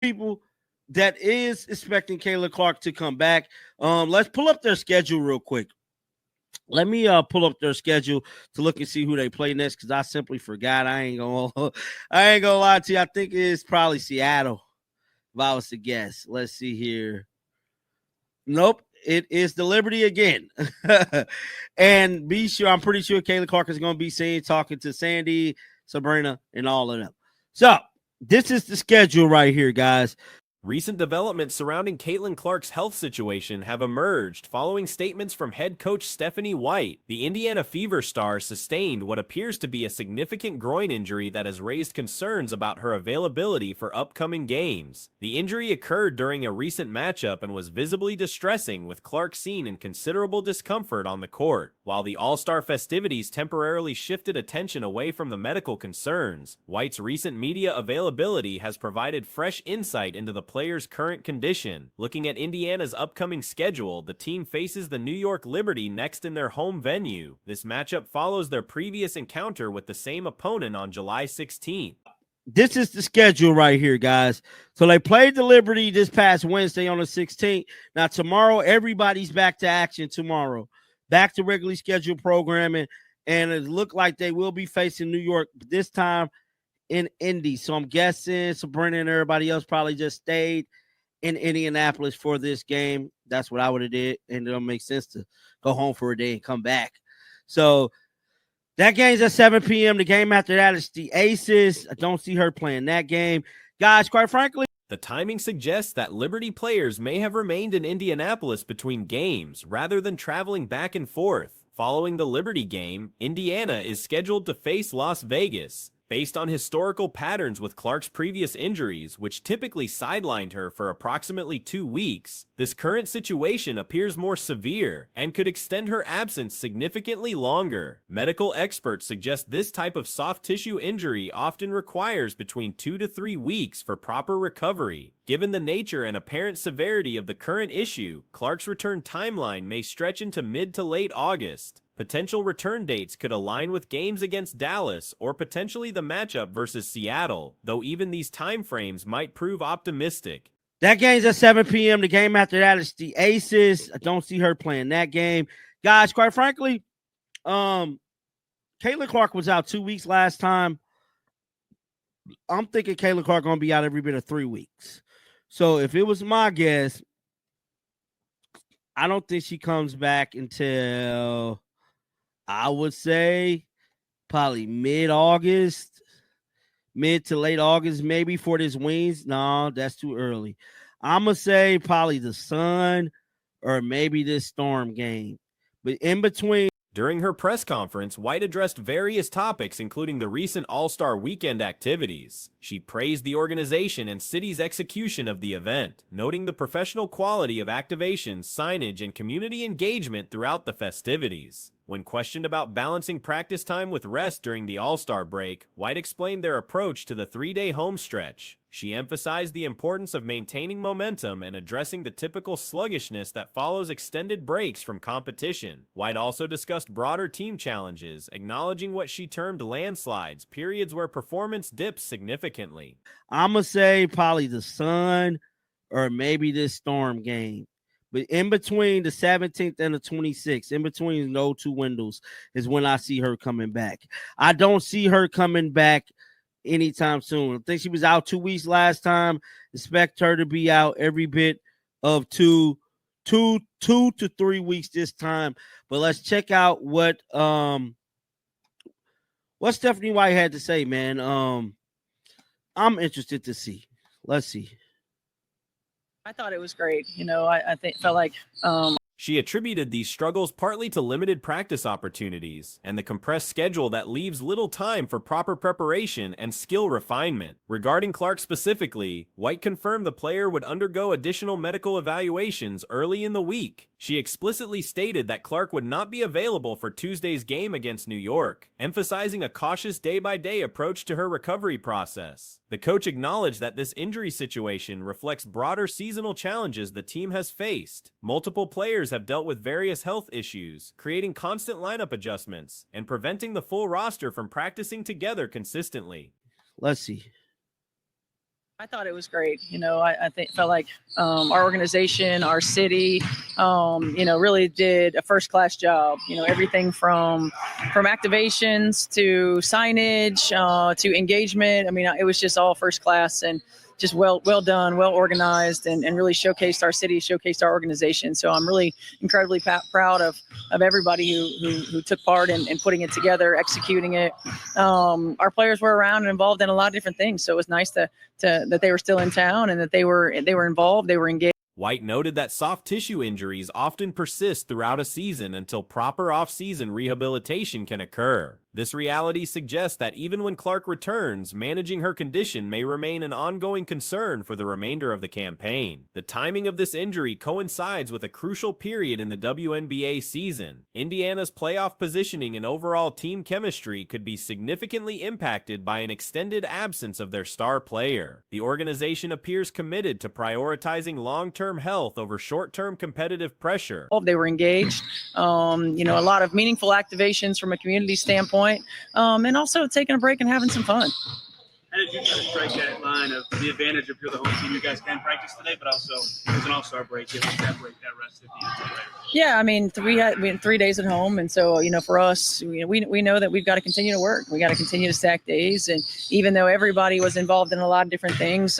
people that is expecting Kayla Clark to come back. Let's pull up their schedule real quick. Let me pull up their schedule to look and see who they play next because I simply forgot. I ain't gonna lie to you. I think it's probably Seattle. If I was to guess, let's see here. Nope, it is the Liberty again. And be sure, I'm pretty sure Kayla Clark is going to be seen talking to Sandy, Sabrina, and all of them. So this is the schedule right here, guys. Recent developments surrounding Caitlin Clark's health situation have emerged following statements from head coach Stephanie White. The Indiana Fever star sustained what appears to be a significant groin injury that has raised concerns about her availability for upcoming games. The injury occurred during a recent matchup and was visibly distressing, with Clark seen in considerable discomfort on the court. While the All-Star festivities temporarily shifted attention away from the medical concerns, White's recent media availability has provided fresh insight into the player's current condition. Looking at Indiana's upcoming schedule, the team faces the New York Liberty next in their home venue. This matchup follows their previous encounter with the same opponent on July 16th. This is the schedule right here, guys. So they played the Liberty this past Wednesday on the 16th. Now tomorrow, everybody's back to action tomorrow. Back to regularly scheduled programming, and it looked like they will be facing New York, but this time in Indy. So I'm guessing Sabrina and everybody else probably just stayed in Indianapolis for this game. That's what I would have did, and it'll make sense to go home for a day and come back. So that game's at 7 p.m. The game after that is the Aces. I don't see her playing that game. Guys, quite frankly, the timing suggests that Liberty players may have remained in Indianapolis between games rather than traveling back and forth. Following the Liberty game, Indiana is scheduled to face Las Vegas. Based on historical patterns with Clark's previous injuries, which typically sidelined her for approximately 2 weeks, this current situation appears more severe and could extend her absence significantly longer. Medical experts suggest this type of soft tissue injury often requires between 2 to 3 weeks for proper recovery. Given the nature and apparent severity of the current issue, Clark's return timeline may stretch into mid to late August. Potential return dates could align with games against Dallas or potentially the matchup versus Seattle, though even these timeframes might prove optimistic. That game's at 7 p.m. The game after that is the Aces. I don't see her playing that game. Guys, quite frankly, Caitlin Clark was out 2 weeks last time. I'm thinking Caitlin Clark going to be out every bit of 3 weeks. So if it was my guess, I don't think she comes back until, I would say, probably mid-August, mid to late August, maybe for this Wings. No, that's too early. I'm going to say probably the Sun or maybe this Storm game. But in between. During her press conference, White addressed various topics, including the recent All-Star Weekend activities. She praised the organization and city's execution of the event, noting the professional quality of activations, signage, and community engagement throughout the festivities. When questioned about balancing practice time with rest during the All-Star break, White explained their approach to the 3-day home stretch. She emphasized the importance of maintaining momentum and addressing the typical sluggishness that follows extended breaks from competition. White also discussed broader team challenges, acknowledging what she termed landslides, periods where performance dips significantly. I'm going to say probably the Sun or maybe this Storm game. But in between the 17th and the 26th, in between those two windows, is when I see her coming back. I don't see her coming back anytime soon. I think she was out 2 weeks last time. Expect her to be out every bit of two to 3 weeks this time. But let's check out what Stephanie White had to say, man. I'm interested to see. Let's see. I thought it was great. I felt like She attributed these struggles partly to limited practice opportunities and the compressed schedule that leaves little time for proper preparation and skill refinement. Regarding Clark specifically, White confirmed the player would undergo additional medical evaluations early in the week. She explicitly stated that Clark would not be available for Tuesday's game against New York, emphasizing a cautious day-by-day approach to her recovery process. The coach acknowledged that this injury situation reflects broader seasonal challenges the team has faced. Multiple players have dealt with various health issues, creating constant lineup adjustments and preventing the full roster from practicing together consistently. Let's see. I thought it was great. I think felt like our organization, our city, really did a first class job. Everything from activations to signage to engagement. I mean, it was just all first class and just well done, well organized, and really showcased our city, showcased our organization. So I'm really incredibly proud of everybody who took part in putting it together, executing it. Our players were around and involved in a lot of different things. So it was nice that they were still in town and that they were involved, they were engaged. White noted that soft tissue injuries often persist throughout a season until proper off-season rehabilitation can occur. This reality suggests that even when Clark returns, managing her condition may remain an ongoing concern for the remainder of the campaign. The timing of this injury coincides with a crucial period in the WNBA season. Indiana's playoff positioning and overall team chemistry could be significantly impacted by an extended absence of their star player. The organization appears committed to prioritizing long-term health over short-term competitive pressure. They were engaged, a lot of meaningful activations from a community standpoint. And also taking a break and having some fun. How did you try to strike that line of the advantage of you're the home team? You guys can practice today, but also there's an all-star break. You have that break, that rest of the players. Yeah, I mean, we had 3 days at home, and so for us, we know that we've got to continue to work. We got to continue to stack days, and even though everybody was involved in a lot of different things,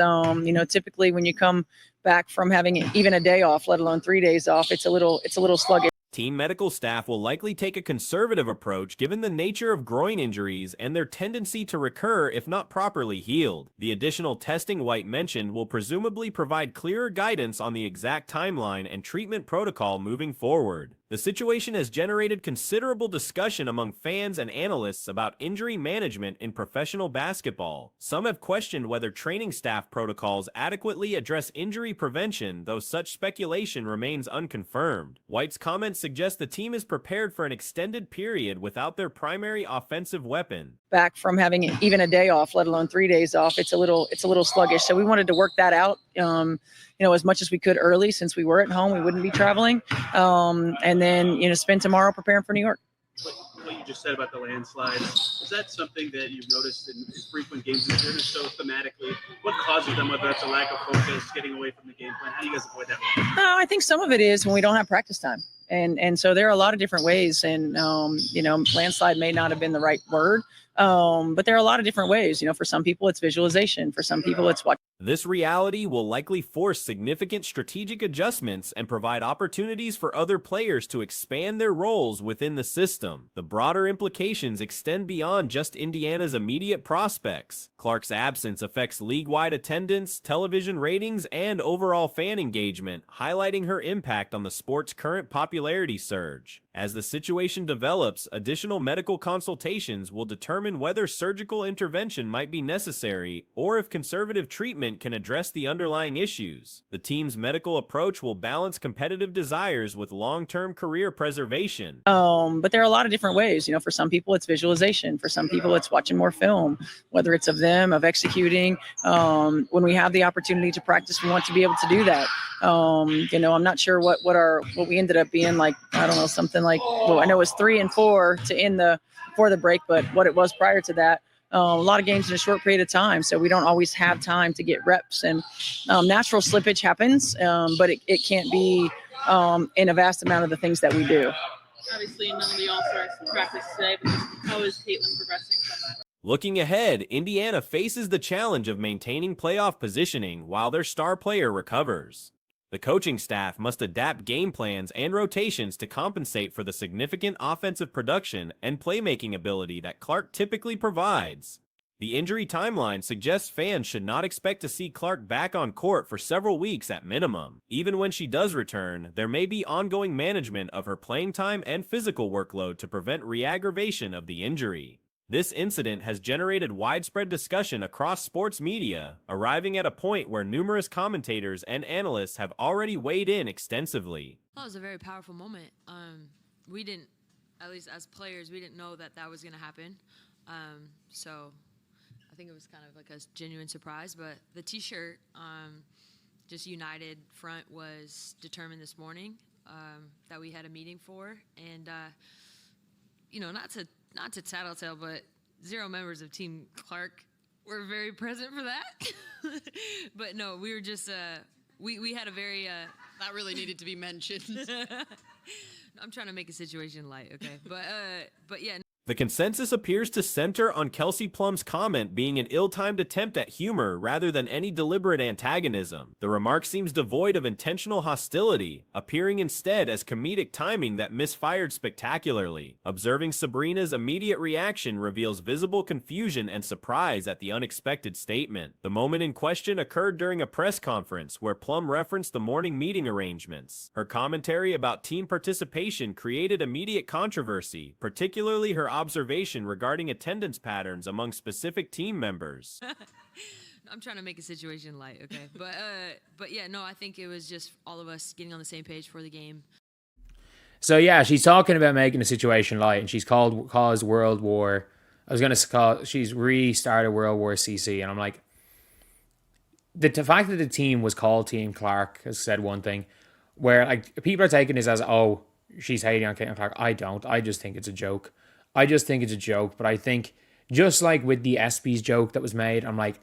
typically when you come back from having even a day off, let alone 3 days off, it's a little sluggish. Team medical staff will likely take a conservative approach given the nature of groin injuries and their tendency to recur if not properly healed. The additional testing White mentioned will presumably provide clearer guidance on the exact timeline and treatment protocol moving forward. The situation has generated considerable discussion among fans and analysts about injury management in professional basketball. Some have questioned whether training staff protocols adequately address injury prevention, though such speculation remains unconfirmed. White's comments suggest the team is prepared for an extended period without their primary offensive weapon. Back from having even a day off, let alone 3 days off, it's a little sluggish. So we wanted to work that out, as much as we could early, since we were at home, we wouldn't be traveling, and then spend tomorrow preparing for New York. What you just said about the landslide, is that something that you've noticed in frequent games this year? So thematically, what causes them, whether it's a lack of focus, getting away from the game plan? How do you guys avoid that? I think some of it is when we don't have practice time. And so there are a lot of different ways, and landslide may not have been the right word, but there are a lot of different ways. For some people it's visualization, for some people it's watching. This reality will likely force significant strategic adjustments and provide opportunities for other players to expand their roles within the system. The broader implications extend beyond just Indiana's immediate prospects. Clark's absence affects league-wide attendance, television ratings, and overall fan engagement, highlighting her impact on the sport's current popularity surge. As the situation develops, additional medical consultations will determine whether surgical intervention might be necessary or if conservative treatment can address the underlying issues. The team's medical approach will balance competitive desires with long-term career preservation. But there are a lot of different ways. For some people it's visualization, for some people it's watching more film, whether it's of them, of executing. When we have the opportunity to practice, we want to be able to do that. I'm not sure what we ended up being like. I don't know, something like, I know it was 3 and 4 to end before the break, but what it was prior to that, a lot of games in a short period of time, so we don't always have time to get reps, and natural slippage happens, but it can't be in a vast amount of the things that we do. Obviously, none of the All-Stars practice today, but how is Caitlin progressing from that? Looking ahead, Indiana faces the challenge of maintaining playoff positioning while their star player recovers. The coaching staff must adapt game plans and rotations to compensate for the significant offensive production and playmaking ability that Clark typically provides. The injury timeline suggests fans should not expect to see Clark back on court for several weeks at minimum. Even when she does return, there may be ongoing management of her playing time and physical workload to prevent re-aggravation of the injury. This incident has generated widespread discussion across sports media, arriving at a point where numerous commentators and analysts have already weighed in extensively. That was a very powerful moment. We didn't, at least as players, we didn't know that was going to happen. So I think it was kind of like a genuine surprise. But the T-shirt, just United front, was determined this morning that we had a meeting for. And, not to tattletale, but 0 members of Team Clark were very present for that. But no, we were just we had a very That really needed to be mentioned. I'm trying to make a situation light, okay? But yeah. The consensus appears to center on Kelsey Plum's comment being an ill-timed attempt at humor rather than any deliberate antagonism. The remark seems devoid of intentional hostility, appearing instead as comedic timing that misfired spectacularly. Observing Sabrina's immediate reaction reveals visible confusion and surprise at the unexpected statement. The moment in question occurred during a press conference where Plum referenced the morning meeting arrangements. Her commentary about team participation created immediate controversy, particularly her observation regarding attendance patterns among specific team members. I'm trying to make a situation light, okay? But yeah, no, I think it was just all of us getting on the same page for the game. So yeah, she's talking about making a situation light, and she's caused World War. She's restarted World War CC, and I'm like, the fact that the team was called Team Clark has said one thing, where like people are taking this as, oh, she's hating on Caitlin Clark. I don't. I just think it's a joke. But I think just like with the ESPYs joke that was made, I'm like,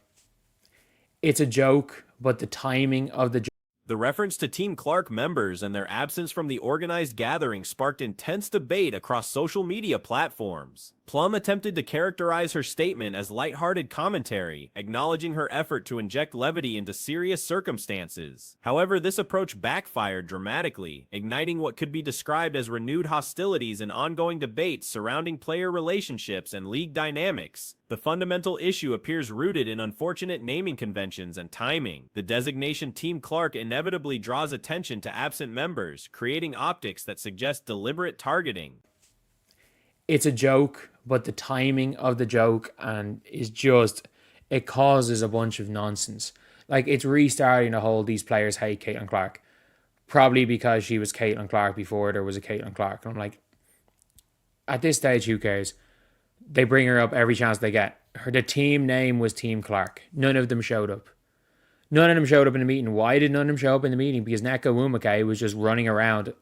it's a joke, but the timing of the joke. The reference to Team Clark members and their absence from the organized gathering sparked intense debate across social media platforms. Plum attempted to characterize her statement as lighthearted commentary, acknowledging her effort to inject levity into serious circumstances. However, this approach backfired dramatically, igniting what could be described as renewed hostilities and ongoing debates surrounding player relationships and league dynamics. The fundamental issue appears rooted in unfortunate naming conventions and timing. The designation Team Clark inevitably draws attention to absent members, creating optics that suggest deliberate targeting. It's a joke, but the timing of the joke it causes a bunch of nonsense. Like, it's restarting the whole these players hate Caitlin Clark. Probably because she was Caitlin Clark before there was a Caitlin Clark. And I'm like, at this stage, who cares? They bring her up every chance they get. The team name was Team Clark. None of them showed up. None of them showed up in the meeting. Why did none of them show up in the meeting? Because Nneka Nwumeke was just running around,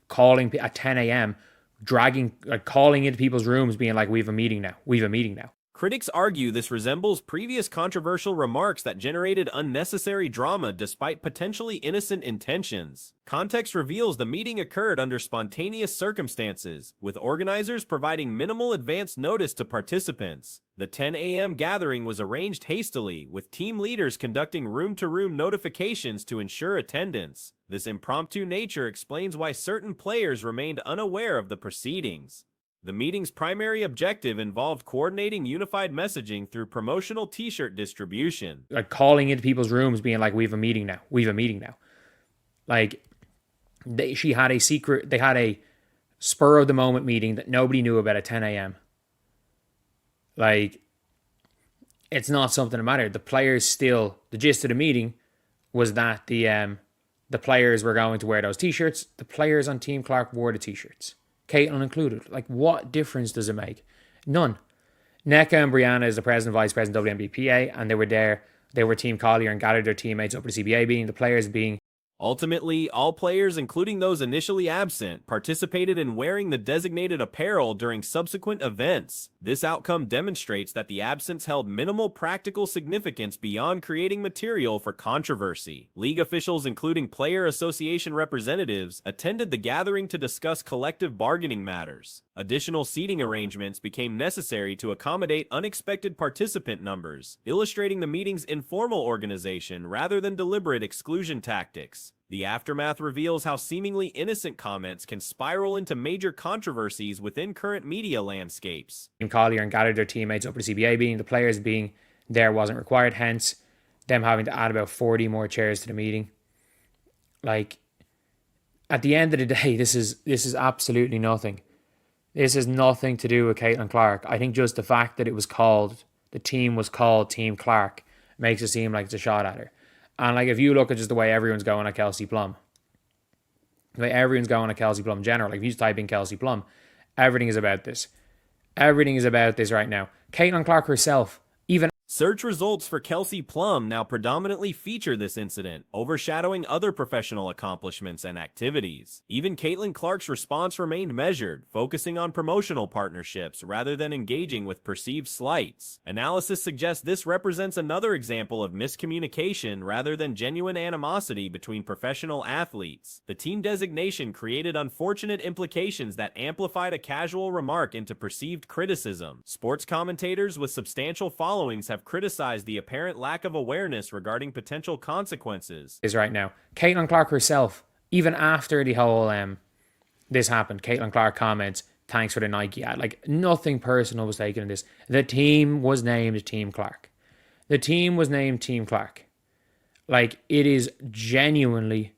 calling at 10 a.m., calling into people's rooms, being like, we have a meeting now. Critics argue this resembles previous controversial remarks that generated unnecessary drama despite potentially innocent intentions. Context reveals the meeting occurred under spontaneous circumstances, with organizers providing minimal advance notice to participants. The 10 a.m. gathering was arranged hastily, with team leaders conducting room-to-room notifications to ensure attendance. This impromptu nature explains why certain players remained unaware of the proceedings. The meeting's primary objective involved coordinating unified messaging through promotional t-shirt distribution. Like calling into people's rooms, being like, we have a meeting now. Like, they had a spur of the moment meeting that nobody knew about at 10 a.m. Like, it's not something that mattered. The gist of the meeting was that the players were going to wear those t-shirts. The players on Team Clark wore the t-shirts. Caitlin included. Like, what difference does it make? None. Nneka and Brianna is the president and vice president of WNBPA, and they were there. They were Team Collier and gathered their teammates up at the CBA meeting. The players being... Ultimately, all players, including those initially absent, participated in wearing the designated apparel during subsequent events. This outcome demonstrates that the absence held minimal practical significance beyond creating material for controversy. League officials, including player association representatives, attended the gathering to discuss collective bargaining matters. Additional seating arrangements became necessary to accommodate unexpected participant numbers, illustrating the meeting's informal organization rather than deliberate exclusion tactics. The aftermath reveals how seemingly innocent comments can spiral into major controversies within current media landscapes. Collier and gathered their teammates up at the CBA meeting. The players being there wasn't required, hence them having to add about 40 more chairs to the meeting. Like, at the end of the day, this is absolutely nothing. This has nothing to do with Caitlin Clark. I think just the fact that the team was called Team Clark makes it seem like it's a shot at her. And like, if you look at just the way everyone's going at Kelsey Plum, general, like if you just type in Kelsey Plum, everything is about this. Everything is about this right now. Caitlin Clark herself, even... Search results for Kelsey Plum now predominantly feature this incident, overshadowing other professional accomplishments and activities. Even Caitlin Clark's response remained measured, focusing on promotional partnerships rather than engaging with perceived slights. Analysis suggests this represents another example of miscommunication rather than genuine animosity between professional athletes. The team designation created unfortunate implications that amplified a casual remark into perceived criticism. Sports commentators with substantial followings have criticized the apparent lack of awareness regarding potential consequences. Is right now. Caitlin Clark herself, even after the whole this happened, Caitlin Clark comments, "Thanks for the Nike ad." Like, nothing personal was taken in this. The team was named Team Clark. The team was named Team Clark. Like, it is genuinely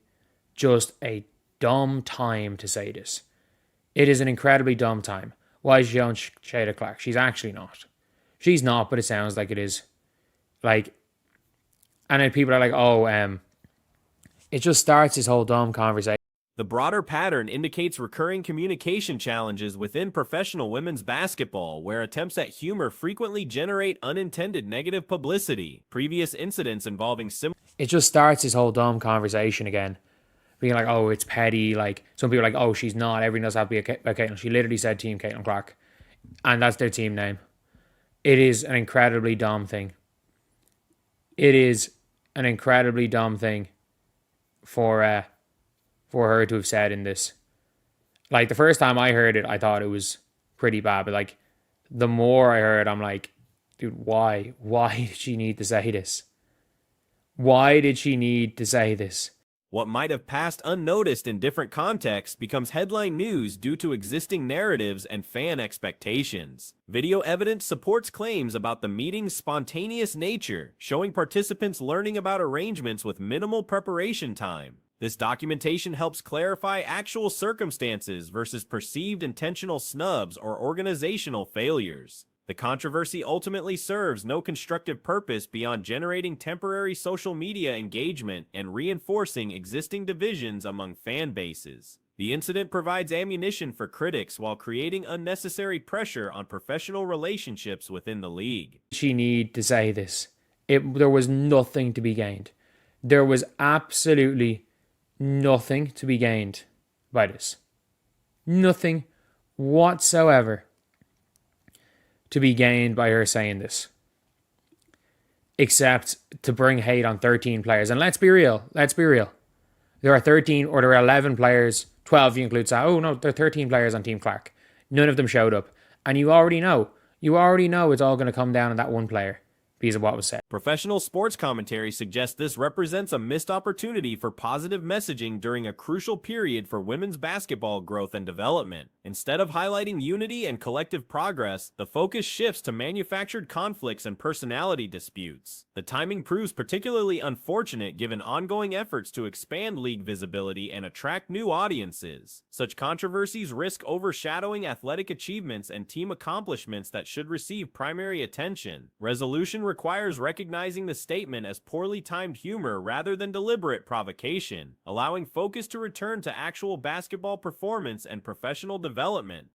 just a dumb time to say this. It is an incredibly dumb time. Why is she on Shayda Clark? She's actually not. She's not, but it sounds like it is. Like, and then people are like, oh, it just starts this whole dumb conversation. The broader pattern indicates recurring communication challenges within professional women's basketball, where attempts at humor frequently generate unintended negative publicity. Previous incidents involving It just starts this whole dumb conversation again. Being like, oh, it's petty. Like, some people are like, oh, she's not. Everyone does have to be a Caitlin. She literally said Team Caitlin Clark. And that's their team name. It is an incredibly dumb thing. It is an incredibly dumb thing for her to have said in this. Like, the first time I heard it, I thought it was pretty bad. But, like, the more I heard, I'm like, dude, why? Why did she need to say this? Why did she need to say this? What might have passed unnoticed in different contexts becomes headline news due to existing narratives and fan expectations. Video evidence supports claims about the meeting's spontaneous nature, showing participants learning about arrangements with minimal preparation time. This documentation helps clarify actual circumstances versus perceived intentional snubs or organizational failures. The controversy ultimately serves no constructive purpose beyond generating temporary social media engagement and reinforcing existing divisions among fan bases. The incident provides ammunition for critics while creating unnecessary pressure on professional relationships within the league. She need to say this. There was nothing to be gained. There was absolutely nothing to be gained by this. Nothing whatsoever to be gained by her saying this, except to bring hate on 13 players. And let's be real. There are 13, or there are 11 players, 12 if you include Sa. Oh no, there are 13 players on Team Clark. None of them showed up. And you already know it's all going to come down to that one player because of what was said. Professional sports commentary suggests this represents a missed opportunity for positive messaging during a crucial period for women's basketball growth and development. Instead of highlighting unity and collective progress, the focus shifts to manufactured conflicts and personality disputes. The timing proves particularly unfortunate given ongoing efforts to expand league visibility and attract new audiences. Such controversies risk overshadowing athletic achievements and team accomplishments that should receive primary attention. Resolution requires recognizing the statement as poorly timed humor rather than deliberate provocation, allowing focus to return to actual basketball performance and professional development.